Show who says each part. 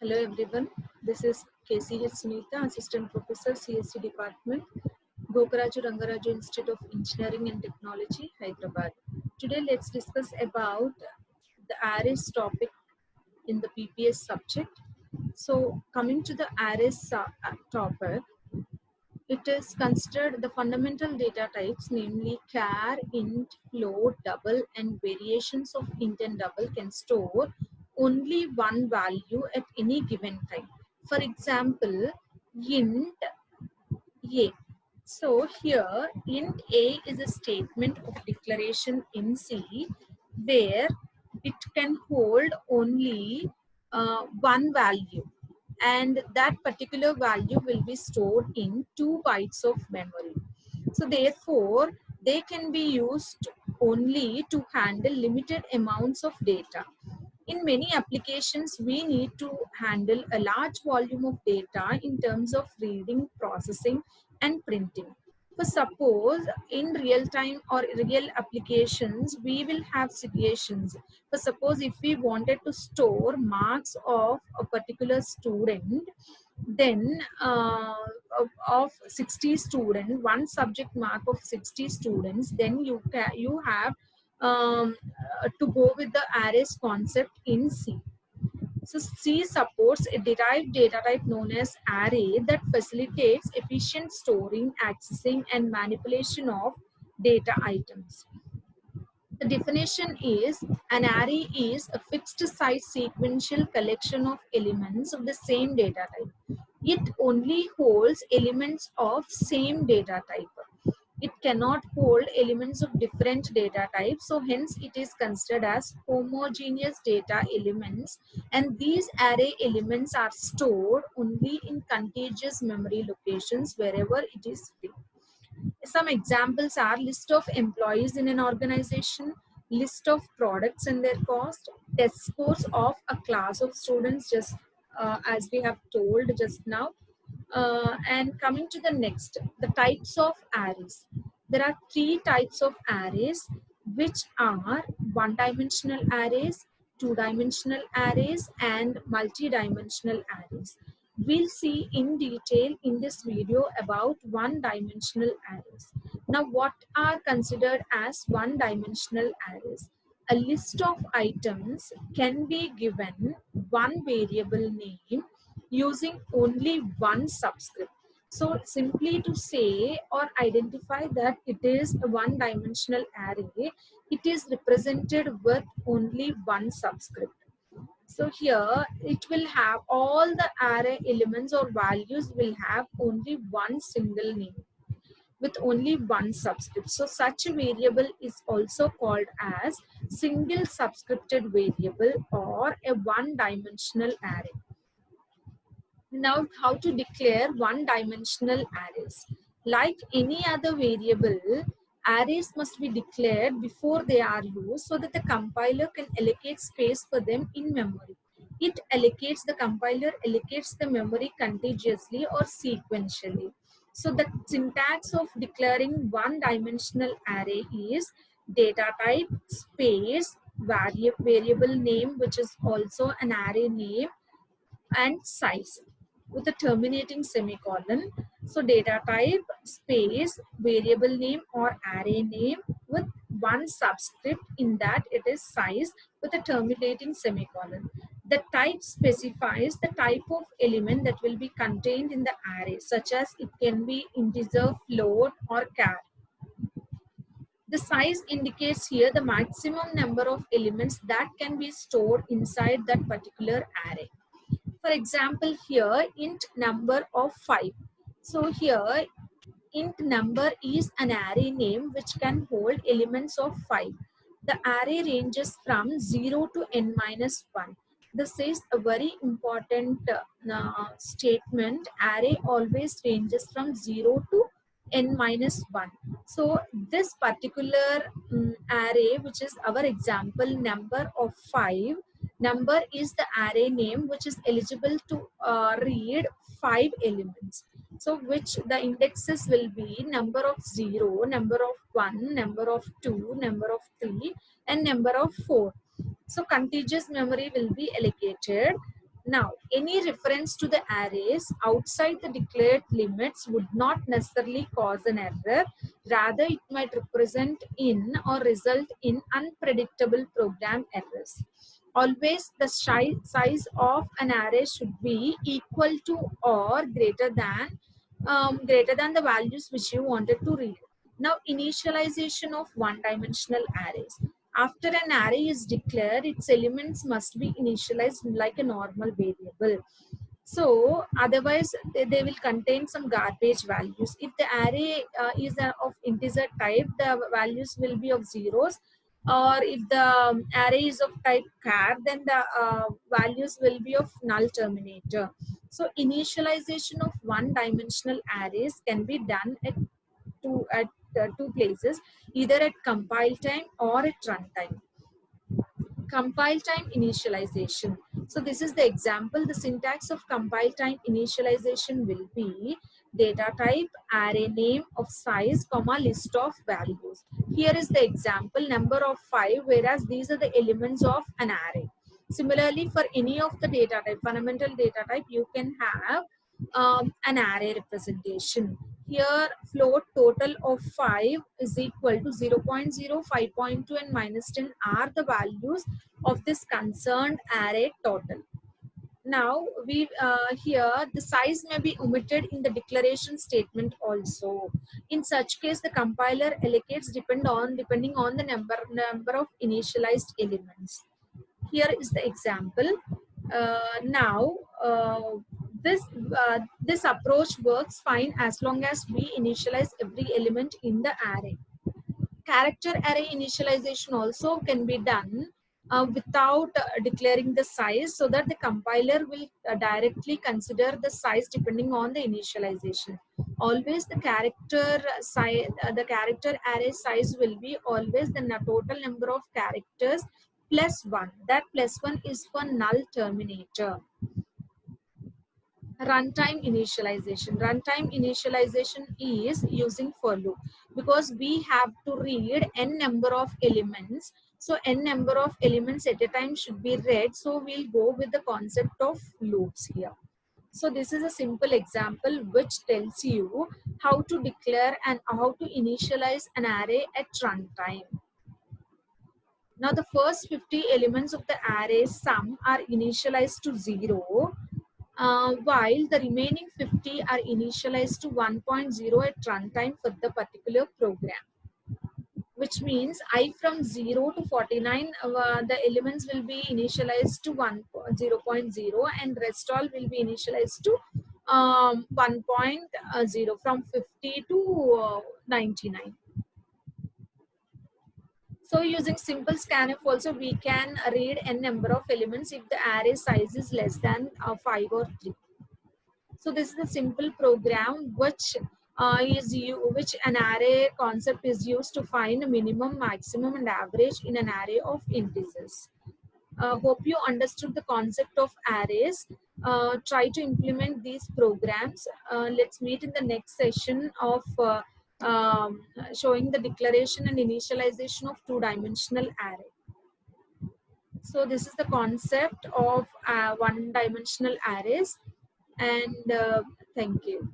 Speaker 1: Hello everyone, this is KCH Sunita, Assistant Professor, CSC Department, Gokaraju Rangaraju Institute of Engineering and Technology, Hyderabad. Today let's discuss about the arrays topic in the PPS subject. So coming to the arrays topic, it is considered the fundamental data types, namely char, int, float, double, and variations of int and double can store only one value at any given time. For example, int a. So here, int a is a statement of declaration in C where it can hold only one value, and that particular value will be stored in 2 bytes of memory. So therefore, they can be used only to handle limited amounts of data. In many applications, we need to handle a large volume of data in terms of reading, processing, and printing. For suppose in real time or real applications, we will have situations. For suppose if we wanted to store marks of a particular student, then of 60 students, one subject mark of 60 students, then you have to go with the arrays concept in C. So C supports a derived data type known as array that facilitates efficient storing, accessing, and manipulation of data items. The definition is an array is a fixed size sequential collection of elements of the same data type. It only holds elements of same data type. It cannot hold elements of different data types, so hence it is considered as homogeneous data elements, and these array elements are stored only in contiguous memory locations wherever it is free. Some examples are list of employees in an organization, list of products and their cost, test scores of a class of students, just as we have told just now. And coming to the next, the types of arrays. There are 3 types of arrays, which are one-dimensional arrays, two-dimensional arrays, and multi-dimensional arrays. We'll see in detail in this video about one-dimensional arrays. Now, what are considered as one-dimensional arrays? A list of items can be given one variable name using only one subscript. So simply to say or identify that it is a one-dimensional array, it is represented with only one subscript. So here it will have all the array elements or values will have only one single name with only one subscript. So such a variable is also called as single subscripted variable or a one-dimensional array. Now, how to declare one-dimensional arrays? Like any other variable, arrays must be declared before they are used so that the compiler can allocate space for them in memory. The compiler allocates the memory contiguously or sequentially. So the syntax of declaring one-dimensional array is data type space variable name, which is also an array name, and size with a terminating semicolon. So data type space variable name or array name with one subscript, in that it is size with a terminating semicolon. The type specifies the type of element that will be contained in the array, such as it can be integer, float, or char. The size indicates here the maximum number of elements that can be stored inside that particular array. For example, here int number of 5. So here int number is an array name which can hold elements of 5. The array ranges from 0 to n minus 1. This is a very important statement. Array always ranges from 0 to n minus 1. So this particular array, which is our example number of 5, number is the array name which is eligible to read 5 elements. So which the indexes will be number of 0, number of 1, number of 2, number of 3, and number of 4. So contiguous memory will be allocated. Now, any reference to the arrays outside the declared limits would not necessarily cause an error. Rather, it might represent in or result in unpredictable program errors. Always the size of an array should be equal to or greater than the values which you wanted to read. Now, initialization of one-dimensional arrays. After an array is declared, its elements must be initialized like a normal variable. So otherwise they will contain some garbage values. If the array is of integer type, the values will be of zeros, or if the array is of type char, then the values will be of null terminator. So initialization of one dimensional arrays can be done at two places, either at compile time or at runtime. Compile time initialization. So this is the example. The syntax of compile time initialization will be data type, array name of size, comma, list of values. Here is the example, number of 5, whereas these are the elements of an array. Similarly, for any of the data type, fundamental data type, you can have an array representation. Here, float total of 5 is equal to 0 0.0, 5.2 and minus 10 are the values of this concerned array total. Now, we here the size may be omitted in the declaration statement also. In such case, the compiler allocates depending on the number of initialized elements. Here is the example. Now, this this approach works fine as long as we initialize every element in the array. Character array initialization also can be done without declaring the size, so that the compiler will directly consider the size depending on the initialization. Always the character size, the character array size will be always the total number of characters plus 1. That plus 1 is for null terminator. Runtime initialization. Runtime initialization is using for loop, because we have to read n number of elements. So n number of elements at a time should be read. So we'll go with the concept of loops here. So this is a simple example which tells you how to declare and how to initialize an array at runtime. Now the first 50 elements of the array sum are initialized to 0, while the remaining 50 are initialized to 1.0 at runtime for the particular program. Which means I from 0 to 49, the elements will be initialized to 0.0 and rest all will be initialized to 1.0 from 50 to 99. So using simple scanf also we can read n number of elements if the array size is less than 5 or 3. So this is a simple program which which an array concept is used to find minimum, maximum and average in an array of integers. Hope you understood the concept of arrays. Try to implement these programs. Let's meet in the next session of showing the declaration and initialization of two-dimensional array. So this is the concept of one-dimensional arrays, and thank you.